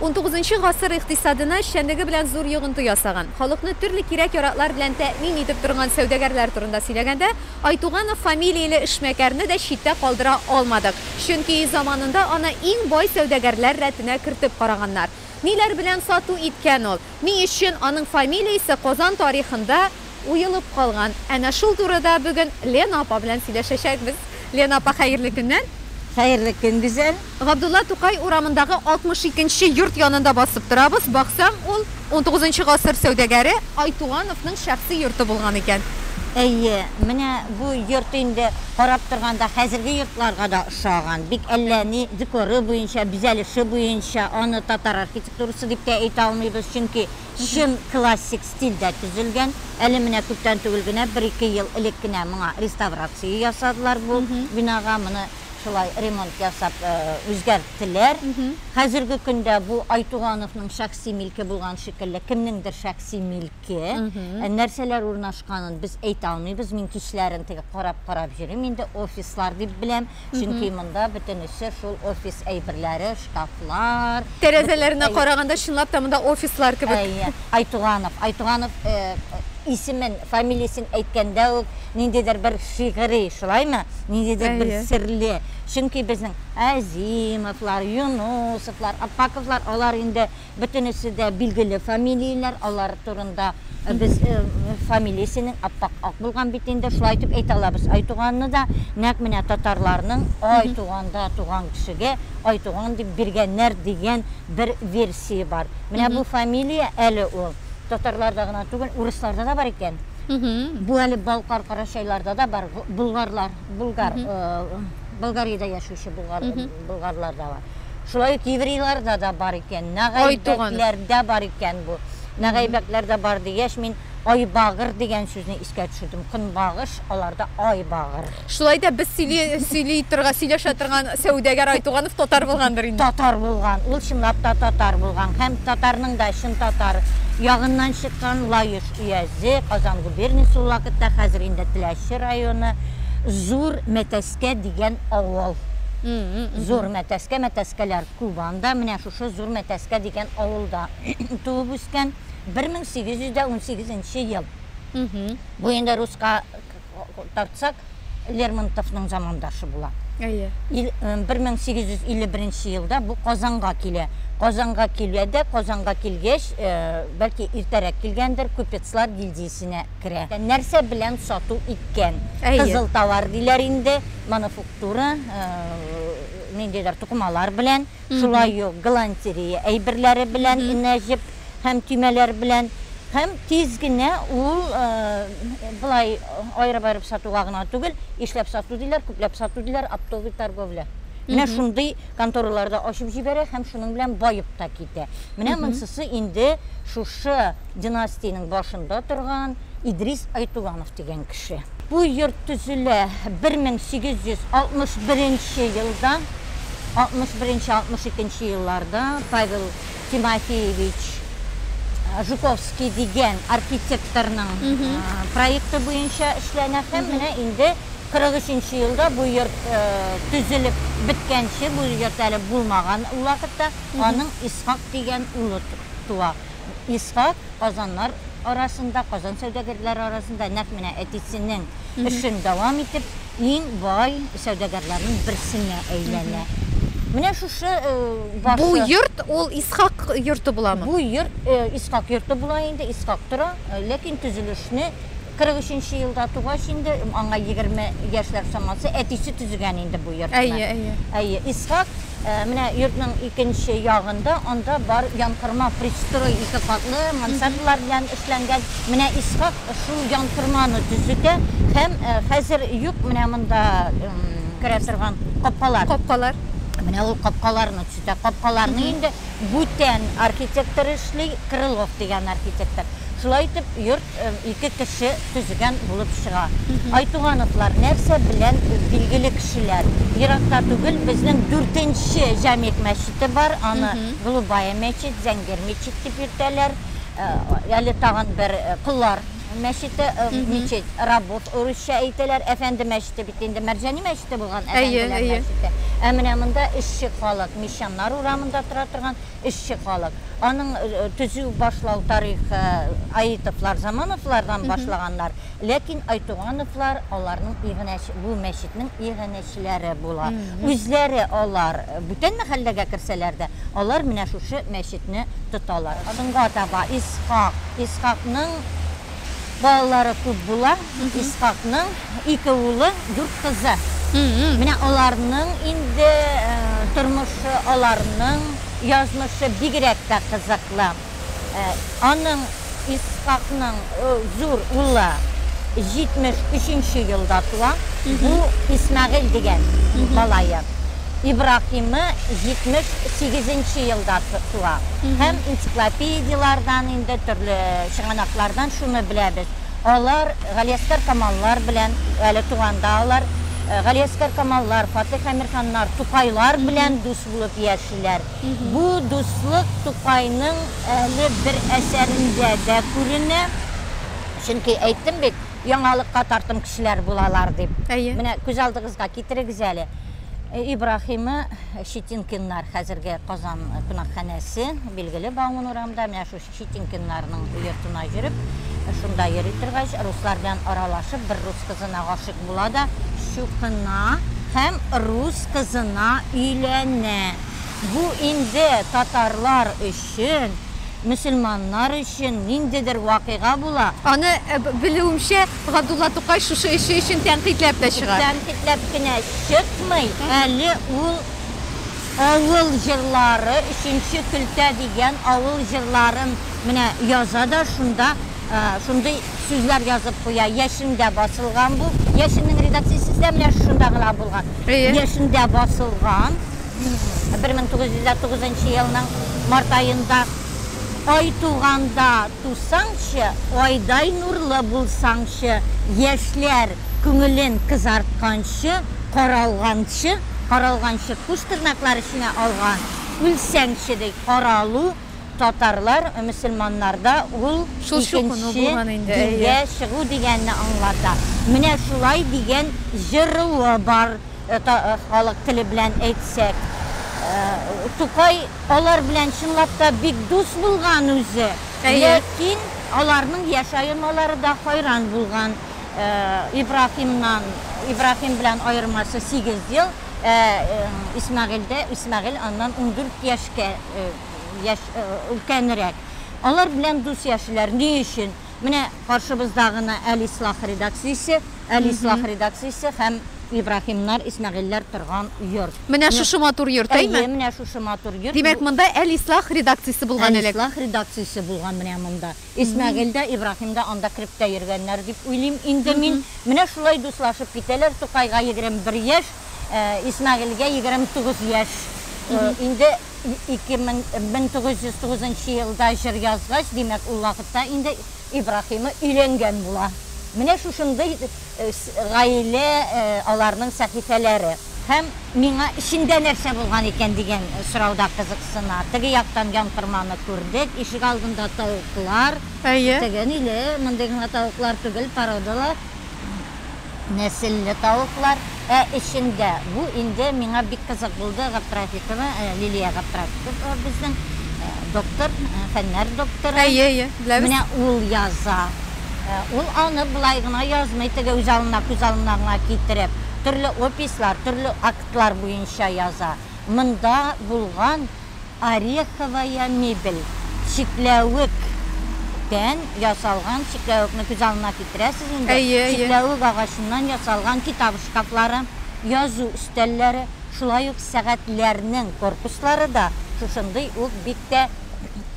19 гасыр иктисадына эшчәнлеге белән зур йогынты ясаган, халыкны төрле кирәк яратлар белән тәэмин итеп торган сәүдәгәрләр турында сөйләгәндә, Айтуганов фамилияле эшмәкәрне дә читтә калдыра алмадык. Чөнки заманында аны иң бай сәүдәгәрләр рәтенә кертеп караганнар. Ниләр белән сату иткән ул? Ни өчен аның фамилиясе Казан тарихында уелып калган? Әнә шул турыда бүген Лена апа белән сөйләшәчәкбез. Лена апа, хәерле көннәр. Хәерле көн, güzel. Габдулла Тукай урамындагы 62-нче йорт янында басып торабыз. Баксам, ул 19 гасыр сәүдәгәре Айтугановның шәхси йорты булган икән. Әйе, менә бу йорт инде карап торганда хәзерге йортларга да ошаган. Бик әллә ни декоры буенча, бизәлеше буенча, аны татар архитектурасы дип тә әйтә алмыйбыз, чөнки шын классик стильдә төзелгән. Әле менә күптән түгел генә 1-2 ел элек кенә моңа реставрация ясадылар бу бинага, моны шулай ремонт ясап үзгәрттеләр. Хәзерге көндә бу Айтугановның шәхси милке булган шикелле, кемнеңдер шәхси милке. Нәрсәләр урнашканын без әйтә алмыйбыз. Мин кичләрен теге карап йөрим. Инде офислар дип беләм, чөнки монда бөтенесе шул офис әйберләре, шкафлар. Тәрәзәләренә караганда чынлап та монда офислар кебек. Айтуганов исемен, фамилиясын әйткәндә үк ниндидер бер шигъри, шулаймы? Ниндидер бер серле. Чөнки безнең Азимовлар, Юнусовлар, Апаковлар, алар инде бөтенесе дә билгеле фамилияләр, алар турында без фамилиясының Апак булган бит инде, шулай итеп әйтә алабыз. Айтуганны да нәкъ менә татарларның Айтуганда туган кешегә Айтуган дип биргәннәр дигән бер версия бар. Менә бу фамилия әле ул татарларда гына түгел, урысларда да бар икән. Бу әле Балкар Карашайларда да бар, Болгариядә яшәүче болгарлар да бар. Шулай ук еврейларда да бар икән, Нагайбәкләрдә бар икән бу. Нагайбәкләрдә бар дигәч, мин Айбагыр дигән сүзне искә төшердем. Көнбагыш, аларда Айбагыр. Шулай да без сөйләшә торган сәүдәгәр Айтуганов татар булгандыр инде. Татар булган, ул чынлап та татар булган. Һәм татарның да чын татар ягыннан чыккан Лаеш уязы, Казан губерниясе ул вакытта, хәзер инде Теләче районы, Зур Мәтәскә дигән авыл. Зур Мәтәскә, Мәтәскәләр Кубанда, менә шушы Зур Мәтәскә дигән авылда туып үскән 1818 ел. Бу инде руска тартсак Лермонтовның замандашы була. 1851 елда бу Казанга килә. Казанга киләдә, Казанга килгәч, бәлки иртәрәк килгәндер, Купецлар гильдиясенә керә. Нәрсә белән сату иткән? Кызыл товар диләр инде, мануфактура, ниндидер тукмалар белән, шулай ук галантерея әйберләре белән, нәҗеп һәм төймәләр белән, һәм тиз генә ул булай айрып сатуга гына түгел, ишләп сату диләр, күпләп сату диләр, оптовый торговля. Менә шундый контораларда ачып җибәрә һәм шуның белән байып та китә. Менә монсысы инде шушы династияның башында торган Идрис Айтуганов дигән кеше. Бу йорт төзелә 1861 елда, 61-62 елларда Павел Тимофеевич Жуковский дигән архитекторның проекты буенча эшләнә һәм менә инде 43 елда бу йорт төзелеп биткәнче, бу йорт әле булмаган вакытта аның Исхак дигән улы туа. Исхак Казаннар арасында, Казан сәүдәгәрләре арасында нәкъ менә әтисенең эшен дәвам итеп, иң бай сәүдәгәрләрнең берсенә әйләнә. Менә шушы бу йорт ул Исхак йорты буламы? Бу йорт Исхак йорты була инде, Исхак тора, ләкин төзелешне 43 елда тугач инде, аңа 20 яшьләр самасы әтисе төзегән инде бу йортны. Әйе, Исхак менә йортның икенче ягында, анда бар янкырма пристрой, 2 катлы мансардлар белән эшләнгән. Менә Исхак шул янкырманы төзегә һәм хәзер юк, менә монда керә торган капкалар. Менә ул капкаларны төзетә. Капкаларны инде бүтән архитектор эшли, Крылов дигән архитектор. Шулай итеп, йорт 2 кеше төзегән булып чыга. Айтугановлар нәрсә белән билгеле кешеләр. Еракта түгел, безнең 4нче Җәмик мәчете бар, аны Голубая мәчет, Зәңгәр мәчет дип йөртәләр. Әле тагын бер кыллар Мәчете мечет, Работ, Урысча әйтәләр, Әфәнде мәчете бит инде, Мәрҗани мәчете булган Әфәнделәр мәчете. Менә монда эшче халык, Мишаннар урамында тора торган эшче халык. Аның төзү башлау тарихы Аитовлар, Замановлардан башлаганнар. Ләкин Айтугановлар аларның бу мәчетнең игенәчеләре була. Үзләре алар бүтән мәхәлләгә керсәләр дә, алар менә шушы мәчетне тоталар. Адыңга таба Исхакның балалары күп була. Исхакның 2 улы, 4 кызы. Менә аларның инде тормышы, аларның язмышы бигрәк тә кызыклы. Аның Исхакның зур улы 73-нче елда туа. Бу Исмәгыйль дигән балайы. Ибрахимы 78-нче елда туа. Һәм энциклопедиялардан инде төрле чыганаклардан шуны беләбез. Алар Галиәскәр Камаллар белән әле туганда алар Галиәскәр Камаллар, Фатих Әмирханнар, Тукайлар белән дус булып яшиләр. Бу дуслык Тукайның әле бер әсәрендә дә күренә. Чөнки әйттем бит, яңалыкка тартым кешеләр булалар дип. Менә күз алдыгызга китерегез әле. Ибрахимы Щетинкиннар хәзерге Казан кунакханәсе, билгеле Бауман урамында, менә шу Щетинкиннарның йортына йөреп, шунда йөри торгач, руслар белән аралашып, бер рус кызына гашык була да, шу кына һәм рус кызына өйләнә. Бу инде татарлар өчен, мөселманнар өчен ниндидер вакыйга була. Аны белүемчә, Габдулла Тукай шушы эше өчен тәнкыйтьләп тә чыга. Тәнкыйтьләп кенә чыкмый, әле ул авыл җырлары, 3нче көлтә дигән авыл җырларын менә яза да, шунда шундый сүзләр язып куя. Яшендә басылган бу. Яшеннең редакциясе менә шунда гына булган. Яшендә басылган 1909 елның март айында Ай туганда тусаңчы, айдай нурлы булсаңчы, яшьләр күңелен кызартканчы, каралганчы куш тырнаклары эченә алган, үлсәңче ди каралу татарлар, мөселманнарда ул икенче чыгу дигәнне аңлата. Менә шулай дигән җыруы бар, халык теле белән әйтсәк. Тукай алар белән чынлап та бик дус булган үзе. Ләкин аларның яшаемалары да хайран булган. Ибрахим белән айырмасы 8 ел, Исмәгыйль аннан 14 яшькә өлкәнрәк. Алар белән дус яшиләр. Ни өчен? Менә каршыбыздагына Әл-Ислах редакциясе һәм Ибрахимнар, Исмәгыйльләр торган йорт. Менә шушы матур йорт, әйме? Менә шушы матур йорт. Димәк, монда Әл-Ислах редакциясе булган элек. Әл-Ислах редакциясе булган менә монда. Исмәгыйльдә, Ибрахимда анда кирип тә йөргәннәр дип уйлыйм. Инде мин менә шулай дуслашып китәләр. Тукайга 21 яшь, Исмәгыйльгә 29 яшь. Инде 1909 елда җыр язгач, димәк, ул вакытта инде Ибрахимы өйләнгән була. Менә шушындай гаилә аларның сәхифәләре. Һәм миңа içində нәрсә булган икән дигән сорауда кызыксына. Теге яктан яңгырманы күрдек, ишек алдында тавыклар. Тегән иле, мондый гына тавыклар түгел, пародалар. Нәселле тавыклар. Içində бу инде миңа бик кызык булды. Гаптрафикова, Лилия Гаптрафикова безнең доктор, фәннәр докторы. Менә ул яза. Ул аны былай гына язмый, теге үз алына, күз алына гына китереп, төрле опислар, төрле актлар буенча яза. Монда булган ореховая мебель, чикләвектән ясалган, чикләвекне күз алына китерәсез инде. Чикләвек агачыннан ясалган китап шкафлары, язу өстәлләре, шулай ук сәгатьләрнең корпуслары да шушындый ук бик тә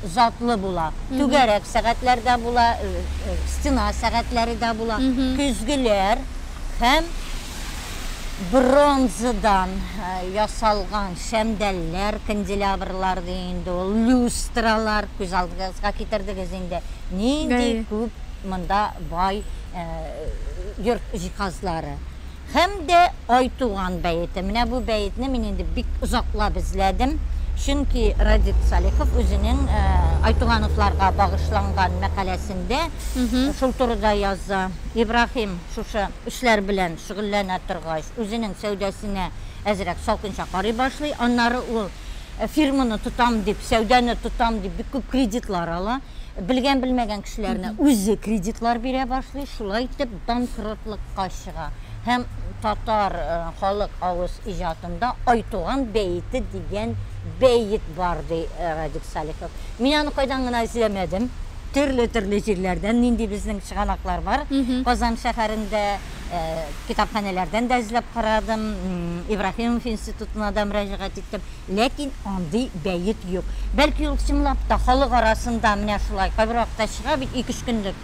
затлы була. Түгәрәк сәгатьләр дә була, стена сәгатьләре дә була, көзгеләр һәм бронзадан ясалган шәмдәлләр, канделябрлар инде, люстралар, күз алдыгызга китердегез инде. Нинди күп монда бай йорт җиһазлары. Һәм дә Айтуган бәйете. Менә бу бәетне мин инде бик озаклап эзләдем. Чөнки Радик Салихов үзенең Айтугановларга багышланган мәкаләсендә шул турыда яза. Ибрахим шушы эшләр белән шөгыльләнә торгач, үзенең сәүдәсенә әзрәк салкынча карый башлый. Аннары ул фирманы тотам дип, сәүдәне тотам дип бик күп кредитлар ала. Белгән белмәгән кешеләрне үзе кредитлар бирә башлый. Шулай итеп банкротлыкка чыга. Һәм татар халык авыз иҗатында Айтуган бәйите дигән бәйит бар ди Радик Салихов. Мин аны кайдан гына эзләмәдем. Төрле җирләрдән нинди безнең чыганаклар бар. Казан шәһәрендә китапханәләрдән дә эзләп карадым. Ибрахимов институтына да мөрәҗәгать иттем. Ләкин андый бәйит юк. Бәлки ул чынлап та халык арасында менә шулай кайбер вакытта чыга бит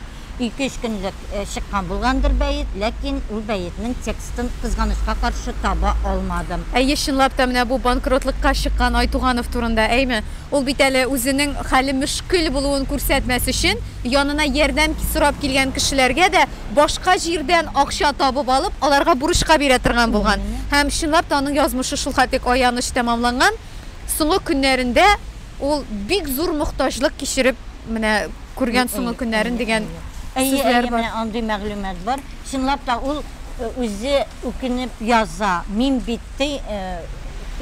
2-3 көнлек чыккан булгандыр бәйит, ләкин ул бәйтнең текстын кызганычка каршы таба алмадым. Чынлап та менә бу банкротлыкка чыккан Айтуганов турында әйме? Ул бит әле үзенең хәле мөшкил булуын күрсәтмәс өчен янына ярдәм сорап килгән кешеләргә дә башка җирдән акча табып алып, аларга бурычка бирә торган булган. Һәм чынлап та аның язмышы шул хәтлек аяныч тәмамланган. Соңгы көннәрендә ул бик зур мохтаҗлык кичереп менә күргән соңгы көннәрен дигән менә андый мәгълүмат бар. Чынлап та ул үзе үкенеп яза. Мин битте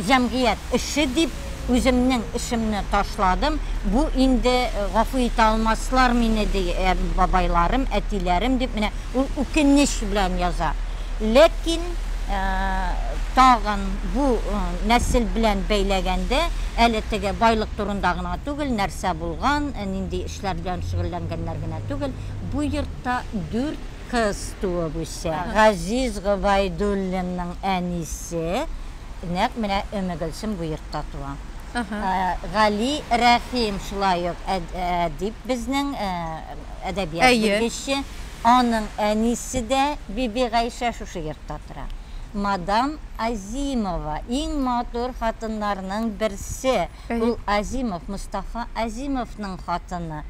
җәмгыять эше дип үземнең эшемне ташладым. Бу инде гафу итә алмаслар мине ди бабайларым, әтиләрем дип менә ул үкенеш белән яза. Ләкин тагын бу нәсел белән бәйләгәндә әле теге байлык турында гына түгел, нәрсә булган, нинди эшләр белән шөгыльләнгәннәр генә түгел, бу йортта 4 кыз туып үсә. Газиз Габайдуллинның әнисе нәкъ менә Өмегөлсем бу йортта туа. Гали Рәхим шулай ук әдип безнең әдәбият белгече, аның әнисе дә Биби Гайша шушы йортта тора. Мадам Азимова, иң матур хатыннарның берсе. Ул Азимов, Мустафа Азимовның хатыны.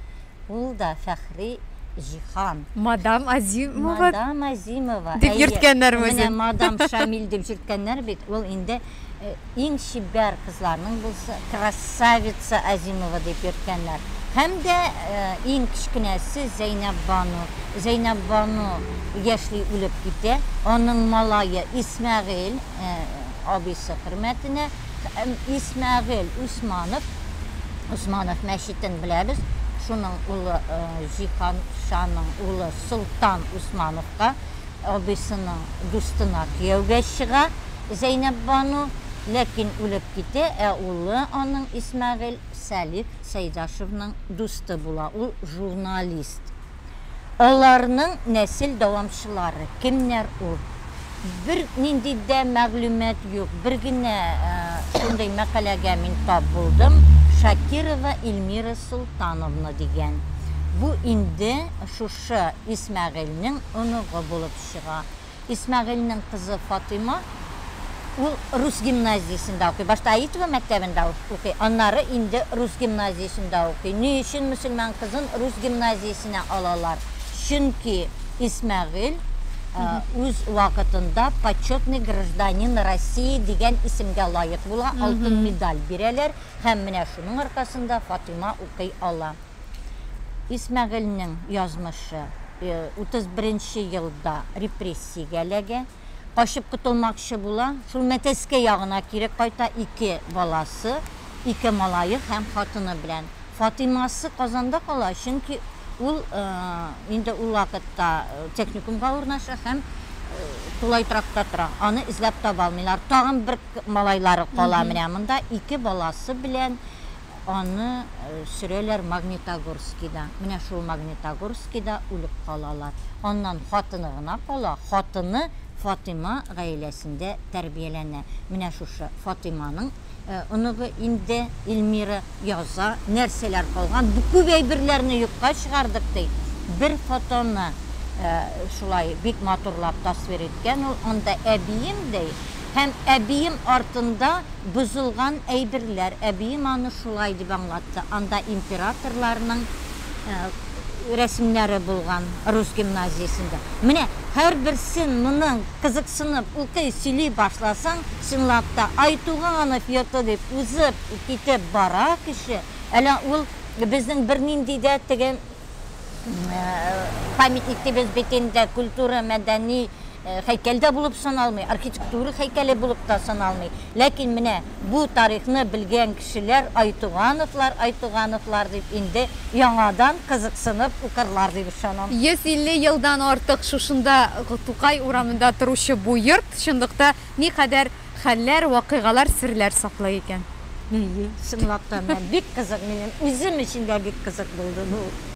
Ул да Фәхри Җихан. Мадам Азимова. Мадам Азимова. Дип йөрткәннәр үзе. Менә Мадам Шамил дип йөрткәннәр бит. Ул инде иң шибәр кызларның булса, красавица Азимова дип йөрткәннәр. Һәм дә иң кичкенәсе Зәйнәп Бану. Зәйнәп Бану яшьли үлеп китә. Аның малае Исмәгыйль, абысы хөрмәтенә, Исмәгыйль Усманов мәчетен беләбез. Шуның улы Җихан Шаның улы Султан Усмановка абысының дустына кияүгә чыга Зәйнәп Бану. Ләкин үлеп китә, улы аның Исмәгыйль Сәлих Сәйдашевның дусты була. Ул журналист. Аларның нәсел дәвамчылары кемнәр ул? Бер нинди дә мәгълүмат юк. Бер генә шундый мәкаләгә мин тап булдым. Шакирова Эльмира Султановна дигән. Бу инде шушы Исмәгыйльнең оныгы булып чыга. Исмәгыйльнең кызы Фатыйма ул рус гимназиясында укый. Башта Аитова мәктәбендә укый. Аннары инде рус гимназиясында укый. Ни өчен мөселман кызын рус гимназиясенә алалар? Чөнки Исмәгыйль үз вакытында почетный гражданин России дигән исемгә лаек була, алтын медаль бирәләр. Һәм менә шуның аркасында Фатыйма укый ала. Исмәгыйльнең язмышы 31-нче елда репрессиягә эләгә. Кашып котылмакчы була. Шул мәтәскә ягына кире кайта 2 баласы, 2 малайы һәм хатыны белән. Фатыймасы Казанда кала, чөнки ул инде ул вакытта техникумга урнаша һәм тулай тракта тора. Аны эзләп таба алмыйлар. Тагын бер малайлары кала менә монда 2 баласы белән аны сөрәләр Магнитогорскида. Менә шул Магнитогорскида үлеп калалар. Аннан хатыны гына кала. Хатыны Фатыйма гаиләсендә тәрбияләнә. Менә шушы Фатыйманың оныгы инде Эльмира яза, нәрсәләр калган. Бу күп әйберләрне юкка чыгардык ди. Бер фотоны шулай бик матурлап тасвир иткән. Ул анда әбием ди. Һәм әбием артында бузылган әйберләр. Әбием аны шулай дип аңлатты. Анда императорларның рәсемнәре булган рус гимназиясында. Менә һәрберсен моның кызыксынып укый сөйли башласаң, чынлап та Айтуганов йорты дип узып китеп бара кеше. Әле ул безнең бернинди дә теге памятникте без бетендә культура, мәдәни һәйкәлдә булып саналмый, архитектура һәйкәле булып та саналмый. Ләкин менә бу тарихны белгән кешеләр Айтугановлар дип инде яңадан кызыксынып укырлар дип ышанам. 150 елдан артык шушында Тукай урамында торучы бу йорт чынлыкта никадәр хәлләр, вакыйгалар, серләр саклый икән. Чынлап та бик кызык, минем үзем өчен дә бик кызык булды бу.